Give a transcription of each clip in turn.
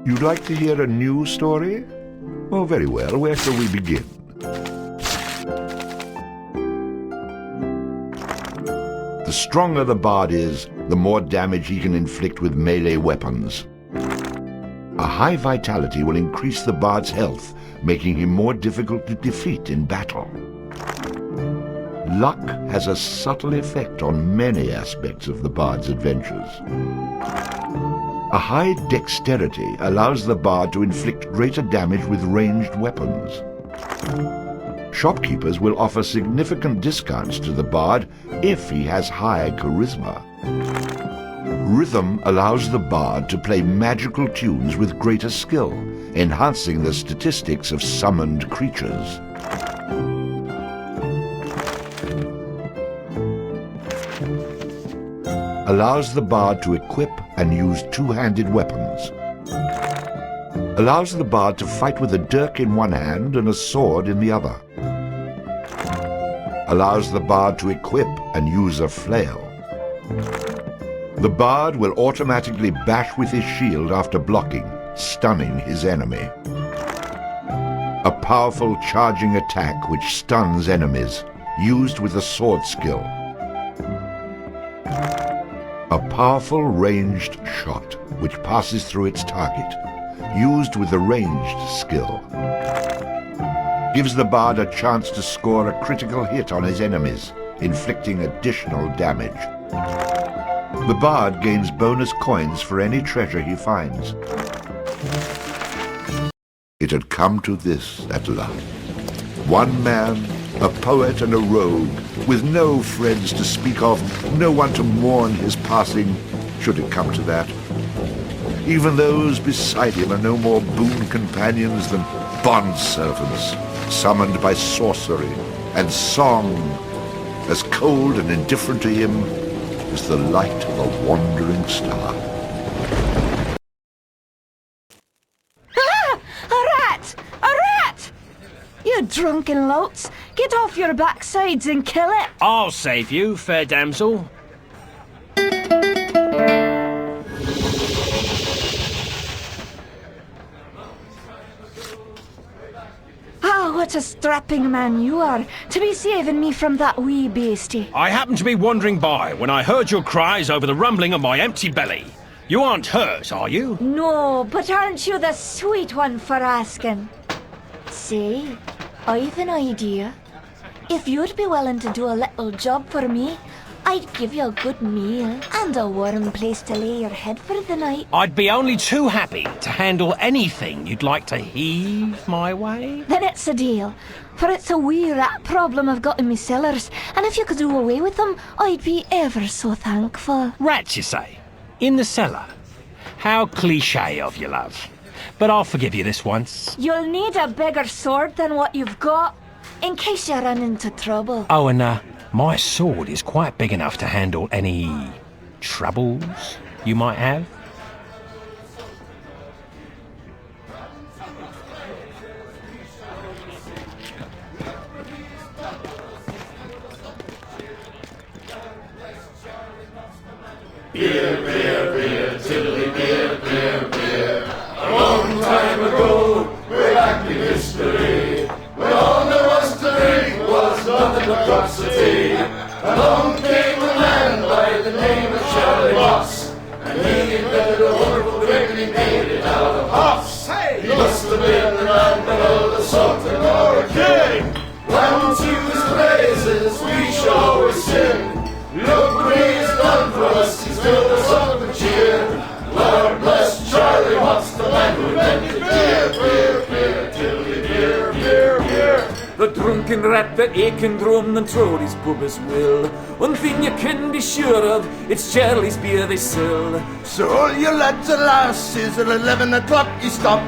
You'd like to hear a new story? Oh, very well. Where shall we begin? The stronger the bard is, the more damage he can inflict with melee weapons. A high vitality will increase the bard's health, making him more difficult to defeat in battle. Luck has a subtle effect on many aspects of the bard's adventures. A high dexterity allows the bard to inflict greater damage with ranged weapons. Shopkeepers will offer significant discounts to the bard if he has high charisma. Rhythm allows the bard to play magical tunes with greater skill, enhancing the statistics of summoned creatures. Allows the bard to equip and use two-handed weapons. Allows the bard to fight with a dirk in one hand and a sword in the other. Allows the bard to equip and use a flail. The bard will automatically bash with his shield after blocking, stunning his enemy. A powerful charging attack which stuns enemies, used with a sword skill. A powerful ranged shot which passes through its target, used with a ranged skill. Gives the bard a chance to score a critical hit on his enemies, inflicting additional damage. The bard gains bonus coins for any treasure he finds. It had come to this at last. One man, a poet and a rogue, with no friends to speak of, no one to mourn his passing, should it come to that. Even those beside him are no more boon companions than bondservants, summoned by sorcery and song, as cold and indifferent to him as the light of a wandering star. Ah! A rat! A rat! You drunken louts! Get off your backsides and kill it! I'll save you, fair damsel. Ah, what a strapping man you are, to be saving me from that wee beastie. I happened to be wandering by when I heard your cries over the rumbling of my empty belly. You aren't hurt, are you? No, but aren't you the sweet one for asking? Say, I've an idea. If you'd be willing to do a little job for me, I'd give you a good meal and a warm place to lay your head for the night. I'd be only too happy to handle anything you'd like to heave my way. Then it's a deal, for it's a wee rat problem I've got in me cellars, and if you could do away with them, I'd be ever so thankful. Rats, you say? In the cellar? How cliché of you, love. But I'll forgive you this once. You'll need a bigger sword than what you've got, in case you run into trouble. Oh, and my sword is quite big enough to handle any troubles you might have. Beer, beer, beer, tiddly beer, beer, beer. A long time ago, way back in history, when all there was to drink was nothing but cups of tea, along came a man by the name of Charlie Moss, and he invented a wonderful drink and he made it out of hops. He must have been the man that all the salt and Laura King. Round to his praises we shall always sing. Look what he's done for us, he's filled us up with cheer. Lord bless Charlie Moss, the man who invented beer, beer, beer, tiddly beer, beer, beer. The drunken rat that aching drum and throw his pub as will. One thing you can be sure of, it's Charlie's beer they sell. So all you lads and lasses at 11 o'clock you stop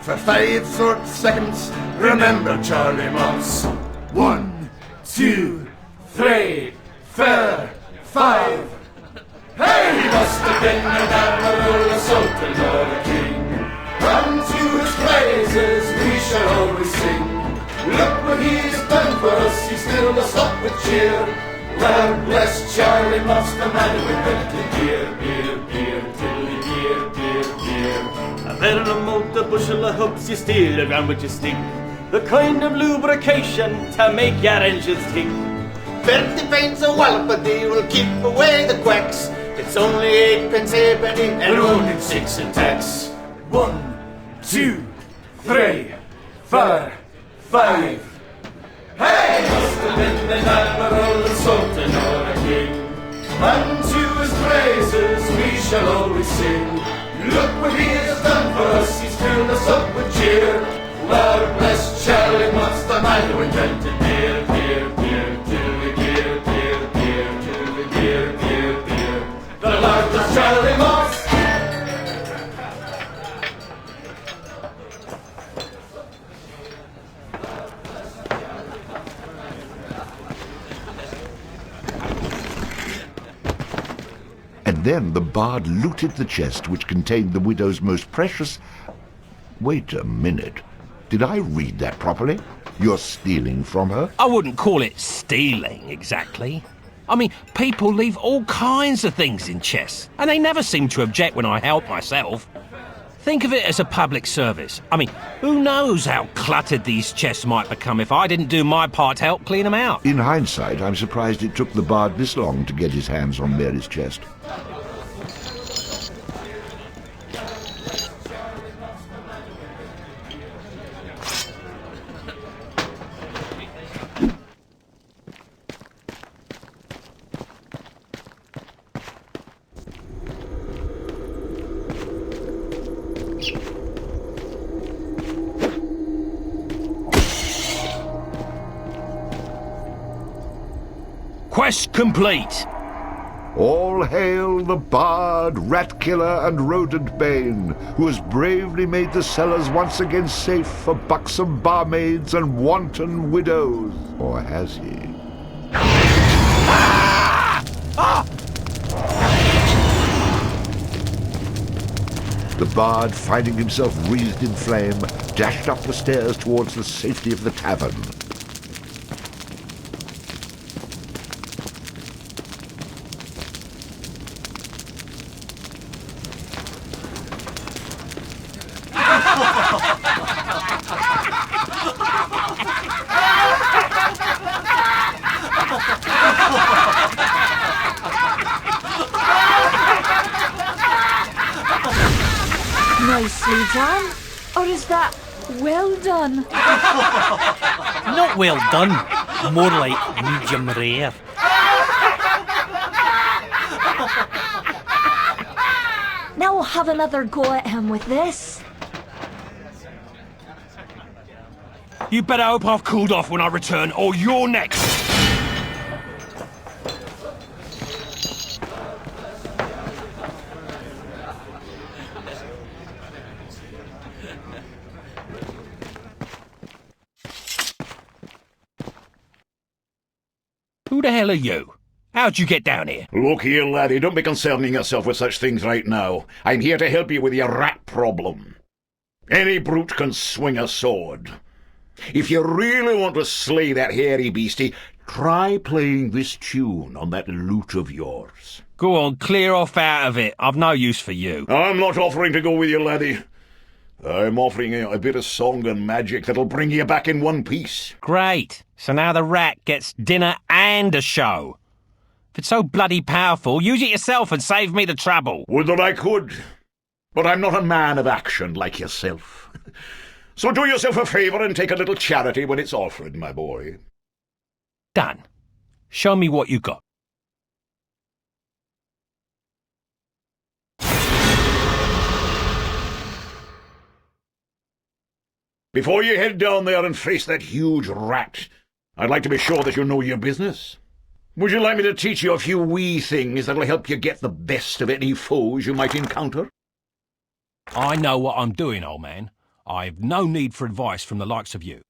for 5 short seconds. Remember Charlie Moss. 1, 2, 3, 4, 5. Hey, he must have been a damn old sultan or a king. Come to his praises we shall always sing. Look what he's done for us, he's filled us up with cheer. Lord bless Charlie Moss, the man who invented beer, beer, beer, tiddly beer, beer, beer. better than a bushel of hoops, you steal the ground with your stick. The kind of lubrication to make your engines tick. 20 pence a wallop a day will keep away the quacks. It's only 8 pence halfpenny and only 6 in tax. 1, 2, 3, 4, 5. Hey! Must have been an admiral, a sultan or a king. Unto his praises we shall always sing. Look what he has done for us, he's filled us up with cheer. Lord bless Charlie, what's the man who invented beer, beer, beer, beer, beer, beer, beer, beer, beer, beer. The Lord bless Charlie Moss. And then the bard looted the chest which contained the widow's most precious... Wait a minute. Did I read that properly? You're stealing from her? I wouldn't call it stealing, exactly. I mean, people leave all kinds of things in chests, and they never seem to object when I help myself. Think of it as a public service. I mean, who knows how cluttered these chests might become if I didn't do my part to help clean them out. In hindsight, I'm surprised it took the bard this long to get his hands on Mary's chest. Quest complete. All hail the bard, rat killer, and rodent bane, who has bravely made the cellars once again safe for buxom barmaids and wanton widows. Or has he? The bard, finding himself wreathed in flame, dashed up the stairs towards the safety of the tavern. Nicely done. Or is that well done? Not well done, more like medium rare. Now we'll have another go at him with this. You better hope I've cooled off when I return, or you're next. Who the hell are you? How'd you get down here? Look here, laddie, don't be concerning yourself with such things right now. I'm here to help you with your rat problem. Any brute can swing a sword. If you really want to slay that hairy beastie, try playing this tune on that lute of yours. Go on, clear off out of it. I've no use for you. I'm not offering to go with you, laddie. I'm offering you a bit of song and magic that'll bring you back in one piece. Great. So now the rat gets dinner and a show. If it's so bloody powerful, use it yourself and save me the trouble. Would that I could. But I'm not a man of action like yourself. So do yourself a favour and take a little charity when it's offered, my boy. Done. Show me what you got. Before you head down there and face that huge rat, I'd like to be sure that you know your business. Would you like me to teach you a few wee things that'll help you get the best of any foes you might encounter? I know what I'm doing, old man. I've no need for advice from the likes of you.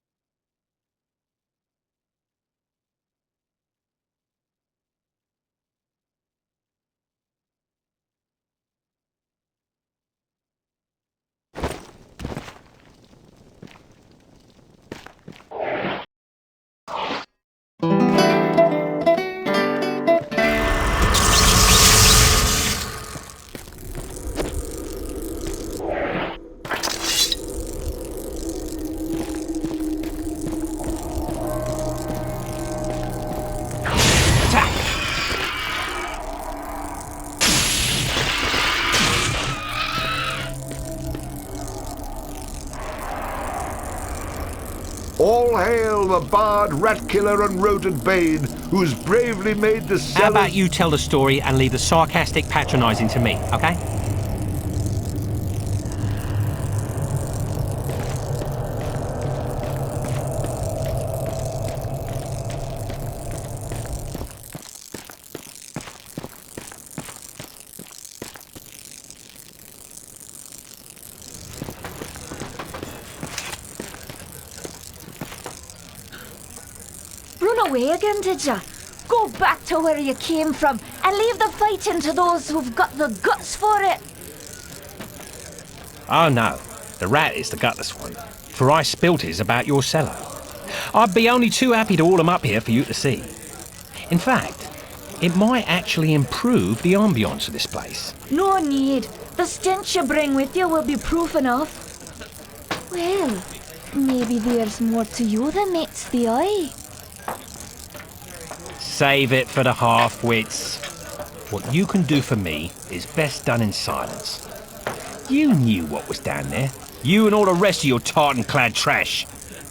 hail the bard, rat killer, and rodent bane, who's bravely made the cellars... How about you tell the story and leave the sarcastic patronising to me, okay? Run away again, did ya? Go back to where you came from and leave the fighting to those who've got the guts for it. Oh no, the rat is the gutless one, for I spilt his about your cellar. I'd be only too happy to haul 'em up here for you to see. In fact, it might actually improve the ambience of this place. No need. The stench you bring with you will be proof enough. Well, maybe there's more to you than meets the eye. Save it for the half-wits. What you can do for me is best done in silence. You knew what was down there. You and all the rest of your tartan-clad trash.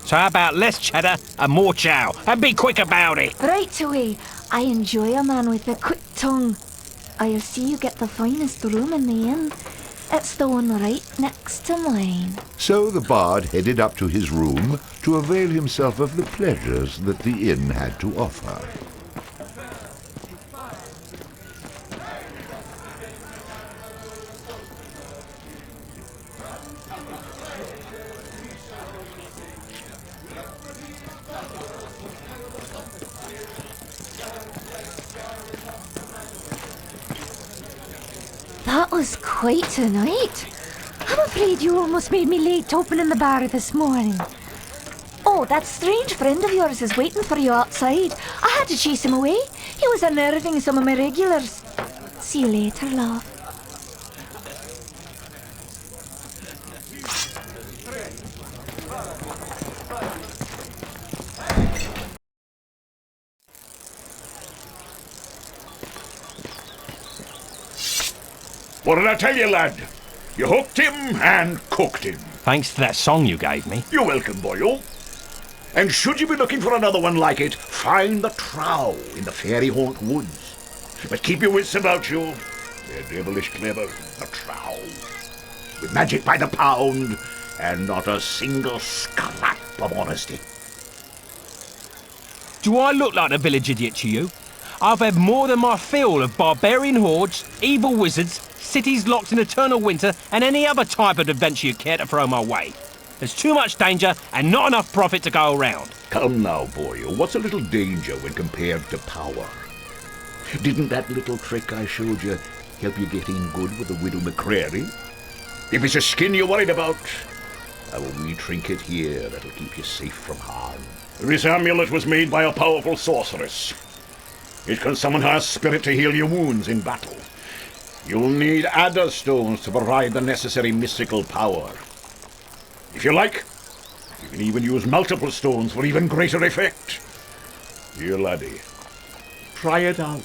So how about less cheddar and more chow? And be quick about it! Right away. I enjoy a man with a quick tongue. I'll see you get the finest room in the inn. It's the one right next to mine. So the bard headed up to his room to avail himself of the pleasures that the inn had to offer. That was quite a night. I'm afraid you almost made me late opening the bar this morning. Oh, that strange friend of yours is waiting for you outside. I had to chase him away. He was unnerving some of my regulars. See you later, love. What did I tell you, lad? You hooked him and cooked him. Thanks to that song you gave me. You're welcome, boyo. And should you be looking for another one like it, find the trow in the fairy haunt woods. But keep your wits about you. They're devilish clever, the trow. With magic by the pound, and not a single scrap of honesty. Do I look like a village idiot to you? I've had more than my fill of barbarian hordes, evil wizards, cities locked in eternal winter, and any other type of adventure you care to throw my way. There's too much danger and not enough profit to go around. Come now, boyo. What's a little danger when compared to power? Didn't that little trick I showed you help you get in good with the Widow McCrary? If it's a skin you're worried about, I've a wee trinket here that'll keep you safe from harm. This amulet was made by a powerful sorceress. It can summon her spirit to heal your wounds in battle. You'll need adder stones to provide the necessary mystical power. If you like, you can even use multiple stones for even greater effect. Here, laddie, try it out.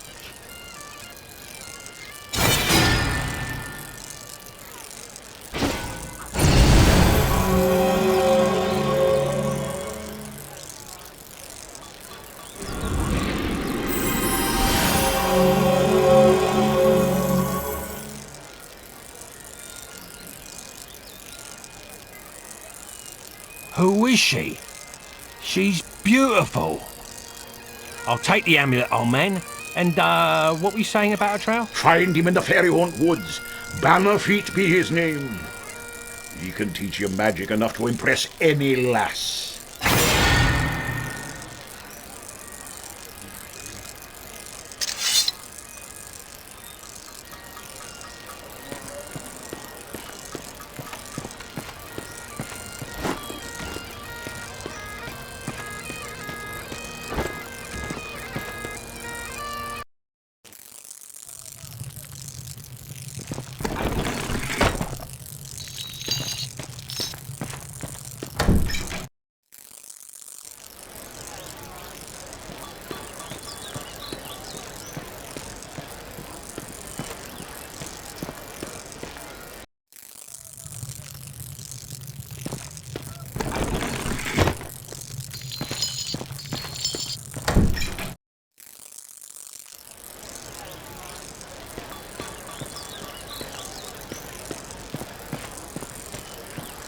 Who is she? She's beautiful. I'll take the amulet, old man. And, what were you saying about a trow? Find him in the fairy haunt woods. Bannerfeet be his name. He can teach you magic enough to impress any lass.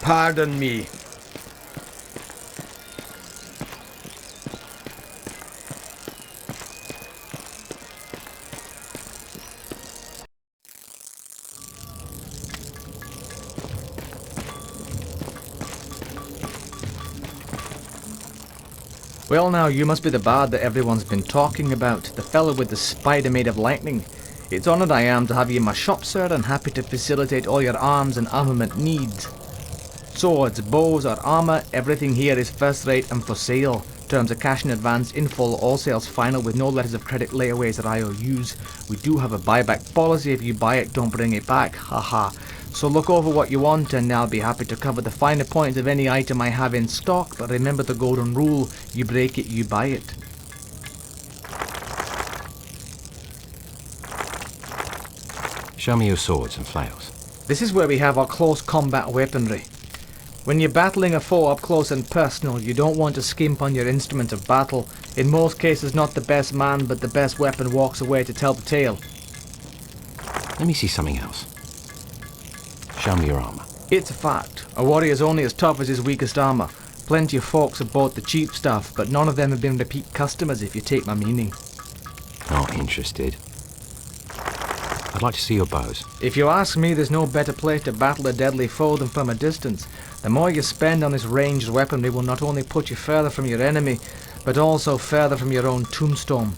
Pardon me. Well now, you must be the bard that everyone's been talking about, the fellow with the spider made of lightning. It's honoured I am to have you in my shop, sir, and happy to facilitate all your arms and armament needs. Swords, bows or armour, everything here is first rate and for sale. Terms are cash in advance, in full, all sales final with no letters of credit, layaways or IOUs. We do have a buyback policy. If you buy it, don't bring it back. Haha. So look over what you want and I'll be happy to cover the finer points of any item I have in stock, but remember the golden rule, you break it, you buy it. Show me your swords and flails. This is where we have our close combat weaponry. When you're battling a foe up close and personal, you don't want to skimp on your instrument of battle. In most cases, not the best man, but the best weapon walks away to tell the tale. Let me see something else. Show me your armour. It's a fact. A warrior's only as tough as his weakest armour. Plenty of folks have bought the cheap stuff, but none of them have been repeat customers if you take my meaning. Not interested. I'd like to see your bows. If you ask me, there's no better place to battle a deadly foe than from a distance. The more you spend on this ranged weaponry will not only put you further from your enemy, but also further from your own tombstone.